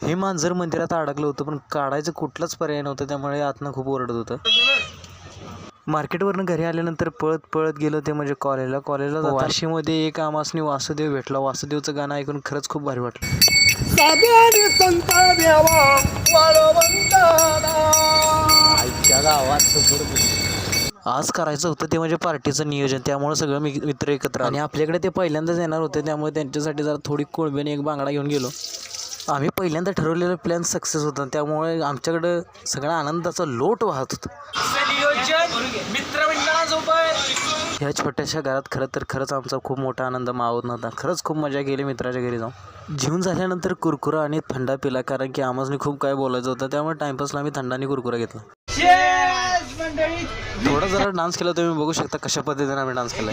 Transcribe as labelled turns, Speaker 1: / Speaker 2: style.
Speaker 1: हे मांजर मंदिरात अडकलं होतं, पण काढायचं कुठलाच पर्याय नव्हतं, त्यामुळे आतनं खूप ओरडत होतं. मार्केटवरनं घरी आल्यानंतर पळत पळत गेलो ते म्हणजे कॉलेजला वाशीमध्ये एक आमासनी वासुदेव भेटला. वासुदेवचं गाणं ऐकून खरंच खूप भारी वाटलं. आज करायचं होतं ते म्हणजे पार्टीचं नियोजन, त्यामुळे सगळं मित्र एकत्र आणि आपल्याकडे ते पहिल्यांदाच येणार होते, त्यामुळे त्यांच्यासाठी जरा थोडी कोळंबी एक बांगडा घेऊन गेलो. आम्ही पहिल्यांदा ठरवलेलं प्लॅन सक्सेस होता, त्यामुळे आमच्याकडं सगळा आनंदाचा लोट वाहत होता. ह्या छोट्याशा घरात खरंच आमचा खूप मोठा आनंद मावत नव्हता. खरंच खूप मजा केली मित्राच्या घरी जाऊन. जेवून झाल्यानंतर कुरकुरा आणि थंडा पिला, कारण की आम्हाला खूप काय बोलायचं होतं, त्यामुळे टाइमपासला आम्ही थंडा आणि कुरकुरा घेतला. थोडा जरा डान्स केला, तुम्ही बघू शकता कशा पद्धतीने आम्ही डान्स केला.